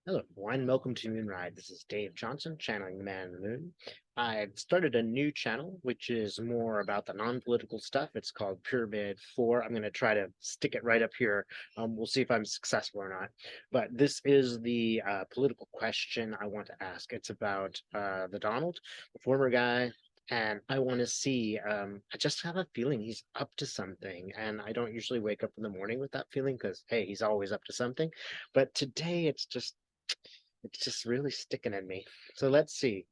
Hello, everyone. Welcome to Moonride. This is Dave Johnson, channeling the man in the moon. I've started a new channel, which is more about the non-political stuff. It's called Pyramid 4. I'm going to try to stick it right up here. We'll see if I'm successful or not. But this is the political question I want to ask. It's about the Donald, the former guy. And I want to see, I just have a feeling he's up to something. And I don't usually wake up in the morning with that feeling because, hey, he's always up to something. But today it's just really sticking in me. So let's see.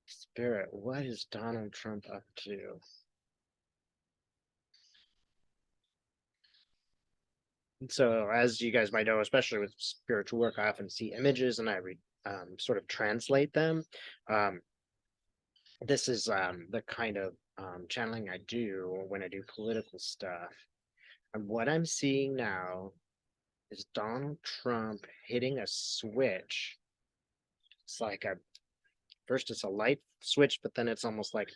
Spirit, what is Donald Trump up to? And so, as you guys might know, especially with spiritual work, I often see images and I read, sort of translate them. Um, this is the kind of channeling I do when I do political stuff. And what I'm seeing now is Donald Trump hitting a switch. It's like a first it's a light switch, but then it's almost like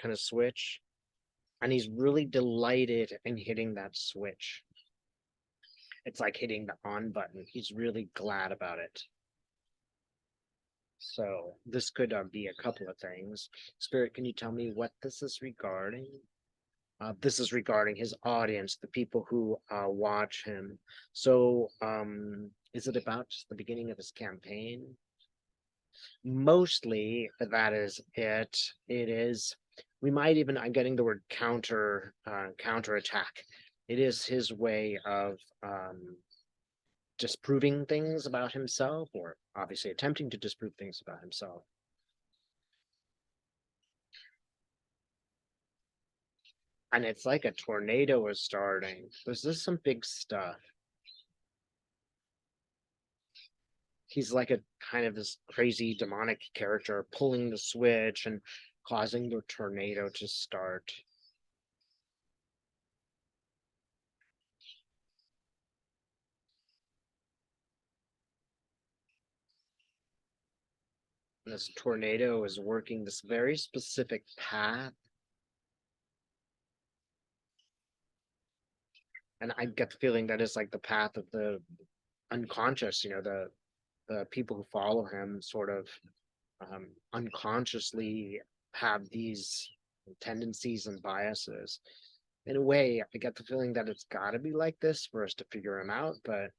kind of switch. And he's really delighted in hitting that switch. It's like hitting the on button. He's really glad about it. So this could be a couple of things. Spirit, can you tell me what this is regarding? This is regarding his audience, the people who watch him. So is it about just the beginning of his campaign? Mostly that is it. It is. We might even. I'm getting the word counter attack. It is his way of disproving things about himself, or obviously attempting to disprove things about himself. And it's like a tornado is starting. This is some big stuff. He's like a kind of this crazy demonic character pulling the switch and causing the tornado to start. This tornado is working this very specific path. And I get the feeling that it's like the path of the unconscious, the people who follow him sort of unconsciously have these tendencies and biases. In a way, I get the feeling that it's got to be like this for us to figure him out. But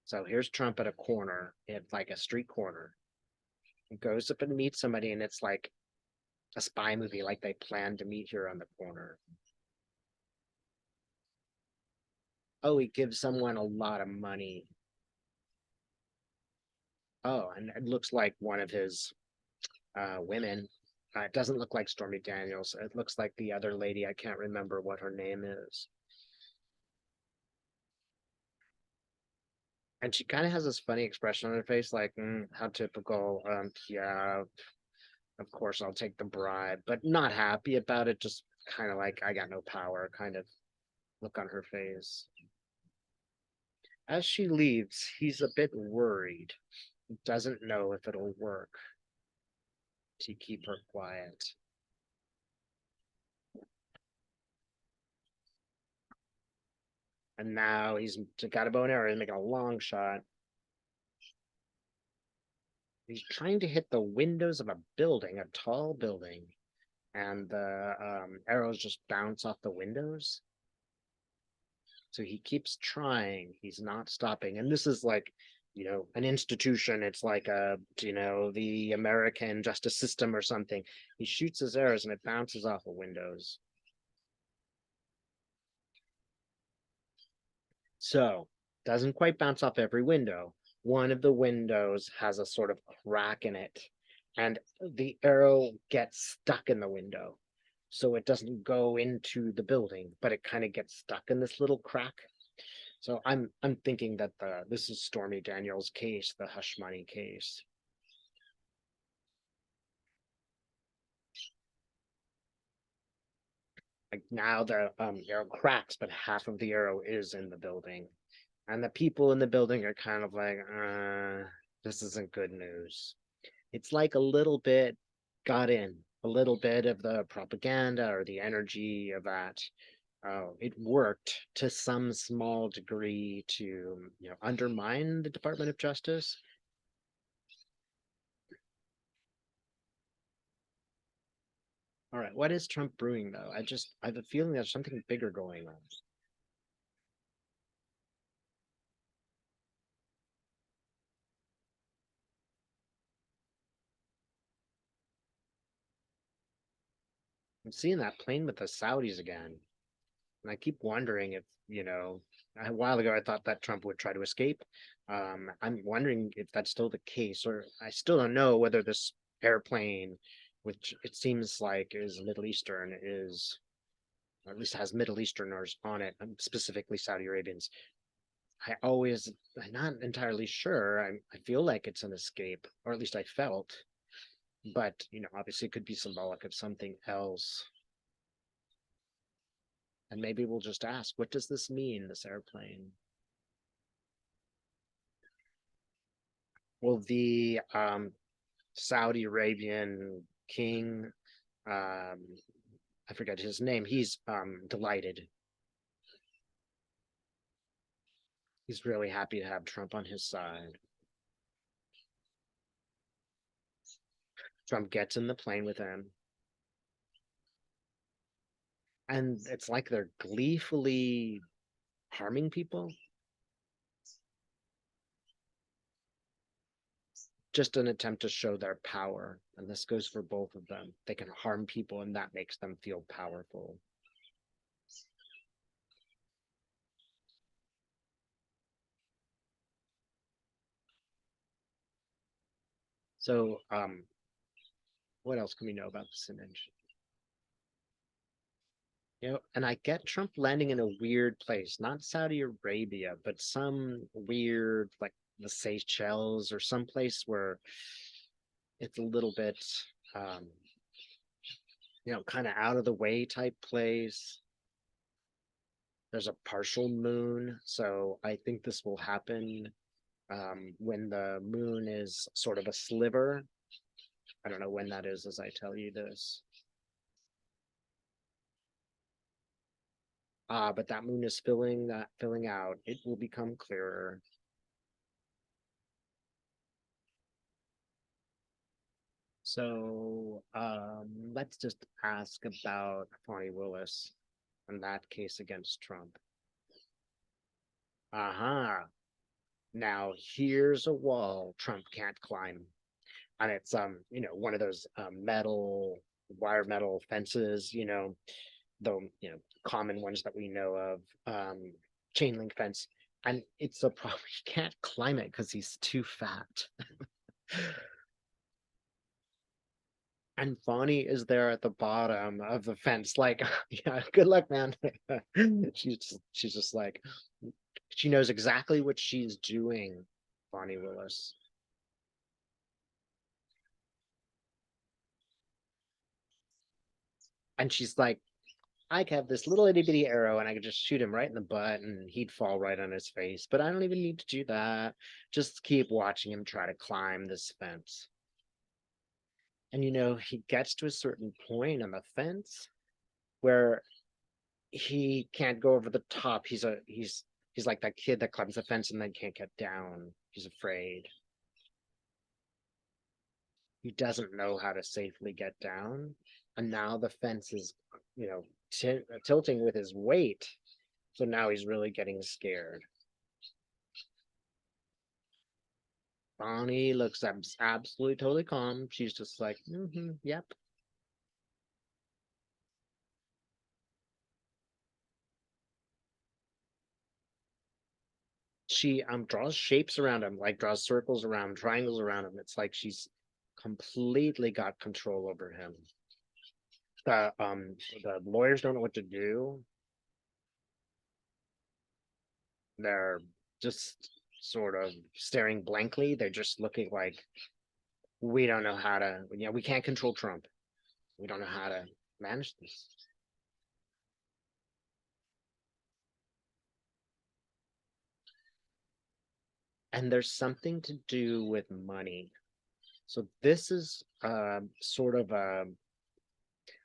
so here's Trump at a corner, it's like a street corner. He goes up and meets somebody, and it's like a spy movie, like they planned to meet here on the corner. Oh, he gives someone a lot of money. Oh, and it looks like one of his women. It doesn't look like Stormy Daniels. It looks like the other lady. I can't remember what her name is. And she kind of has this funny expression on her face, like, how typical. Yeah, of course I'll take the bribe, but not happy about it. Just kind of like, I got no power kind of look on her face. As she leaves, he's a bit worried. He doesn't know if it'll work to keep her quiet. And now he's got a bow and arrow. He's making a long shot. He's trying to hit the windows of a building, a tall building, and the arrows just bounce off the windows. So he keeps trying. He's not stopping. And this is like, an institution. It's like the American justice system or something. He shoots his arrows and it bounces off the windows. So doesn't quite bounce off every window. One of the windows has a sort of crack in it, and the arrow gets stuck in the window. So it doesn't go into the building, but it kind of gets stuck in this little crack. So I'm thinking that this is Stormy Daniels' case, the hush money case. Like now the arrow cracks, but half of the arrow is in the building, and the people in the building are kind of like, this isn't good news. It's like a little bit got in, a little bit of the propaganda or the energy of that. Oh, it worked to some small degree to, undermine the Department of Justice. All right, what is Trump brewing though? I have a feeling there's something bigger going on. I'm seeing that plane with the Saudis again, and I keep wondering if, a while ago I thought that Trump would try to escape. I'm wondering if that's still the case, or I still don't know whether this airplane, which it seems like is Middle Eastern, is or at least has Middle Easterners on it, specifically Saudi Arabians. I'm not entirely sure. I feel like it's an escape, or at least I felt, but obviously it could be symbolic of something else. And maybe we'll just ask, what does this mean, this airplane? Well, the Saudi Arabian king, um, I forget his name, he's delighted. He's really happy to have Trump on his side. Trump gets in the plane with him, and it's like they're gleefully harming people. Just an attempt to show their power. And this goes for both of them. They can harm people, and that makes them feel powerful. So, what else can we know about this image? And I get Trump landing in a weird place, not Saudi Arabia, but some weird, like the Seychelles or some place where it's a little bit, um, kind of out of the way type place. There's a partial moon, so I think this will happen when the moon is sort of a sliver. I don't know when that is as I tell you this. But that moon is filling out. It will become clearer. So let's just ask about Fani Willis in that case against Trump. Uh-huh. Now here's a wall Trump can't climb. And it's one of those metal wire metal fences, the common ones that we know of, chain link fence. And it's a problem. He can't climb it because he's too fat. And Fani is there at the bottom of the fence, like, yeah, good luck, man. She's just like, she knows exactly what she's doing, Fani Willis. And she's like, I could have this little itty bitty arrow and I could just shoot him right in the butt and he'd fall right on his face. But I don't even need to do that. Just keep watching him try to climb this fence. And he gets to a certain point on the fence where he can't go over the top. He's like that kid that climbs the fence and then can't get down. He's afraid. He doesn't know how to safely get down. And now the fence is, tilting with his weight. So now he's really getting scared. Bonnie looks absolutely totally calm. She's just like, yep. She draws shapes around him, like draws circles around, triangles around him. It's like she's completely got control over him. The lawyers don't know what to do. They're just sort of staring blankly. They're just looking like we don't know how to, we can't control Trump. We don't know how to manage this. And there's something to do with money. So this is sort of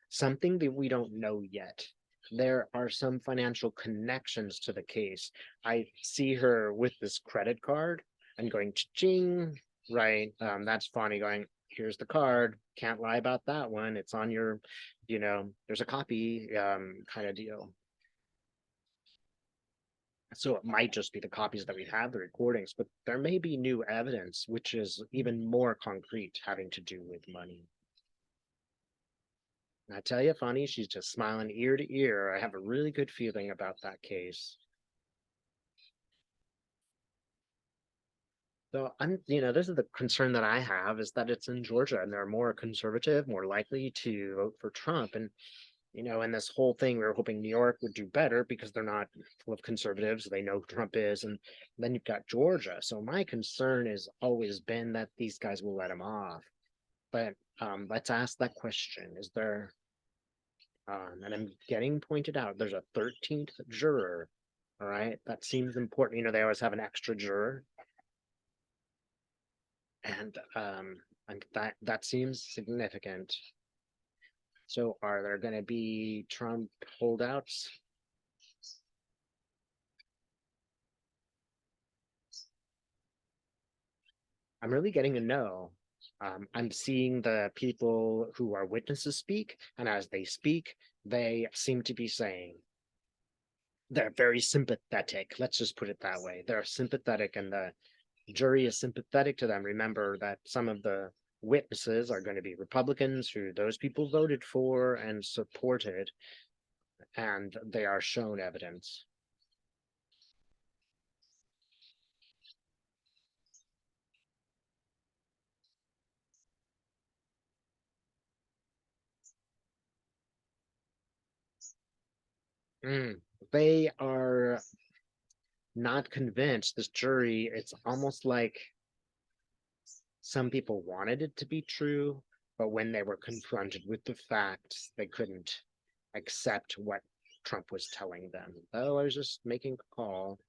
something that we don't know yet. there are some financial connections to the case. I see her with this credit card and going ching, right? That's Fani going, here's the card. Can't lie about that one. It's on your, there's a copy, kind of deal. So it might just be the copies that we have, the recordings, but there may be new evidence, which is even more concrete, having to do with money. And I tell you, Funny, she's just smiling ear to ear. I have a really good feeling about that case. So this is the concern that I have, is that it's in Georgia and they're more conservative, more likely to vote for Trump. And in this whole thing, we were hoping New York would do better because they're not full of conservatives. They know who Trump is. And then you've got Georgia. So my concern has always been that these guys will let him off. But let's ask that question. Is there, and I'm getting pointed out, there's a 13th juror. All right. That seems important. They always have an extra juror. And that seems significant. So are there going to be Trump holdouts? I'm really getting to know. I'm seeing the people who are witnesses speak, and as they speak, they seem to be saying they're very sympathetic. Let's just put it that way. They're sympathetic, and the jury is sympathetic to them. Remember that some of the witnesses are going to be Republicans who those people voted for and supported, and they are shown evidence. Mm, they are not convinced. This jury, it's almost like some people wanted it to be true, but when they were confronted with the facts, they couldn't accept what Trump was telling them. Oh, I was just making a call.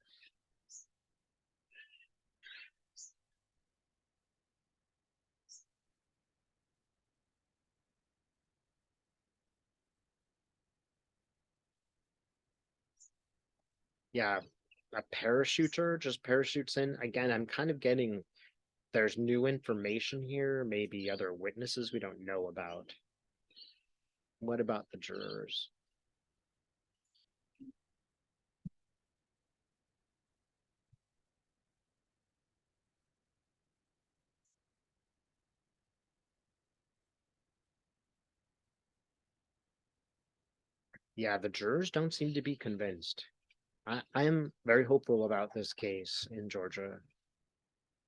Yeah, a parachuter just parachutes in. Again, I'm kind of getting there's new information here, maybe other witnesses we don't know about. What about the jurors? Yeah, the jurors don't seem to be convinced. I am very hopeful about this case in Georgia.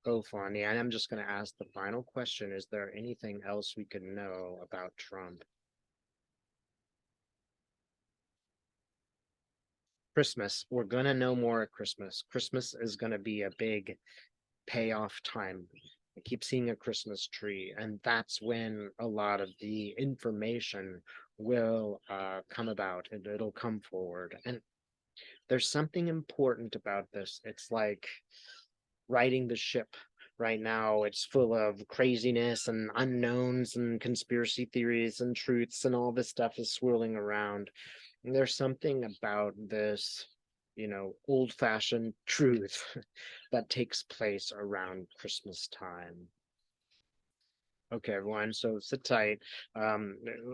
Oh, Fonny, and I'm just going to ask the final question. Is there anything else we could know about Trump? Christmas. We're going to know more at Christmas. Christmas is going to be a big payoff time. I keep seeing a Christmas tree, and that's when a lot of the information will come about and it'll come forward. And there's something important about this. It's like riding the ship. Right now, it's full of craziness and unknowns and conspiracy theories and truths, and all this stuff is swirling around. And there's something about this, old fashioned truth that takes place around Christmas time. Okay, everyone. So sit tight.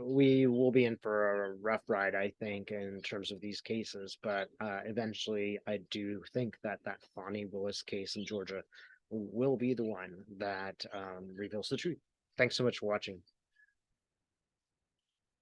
We will be in for a rough ride, I think, in terms of these cases. But eventually, I do think that Fani Willis case in Georgia will be the one that reveals the truth. Thanks so much for watching.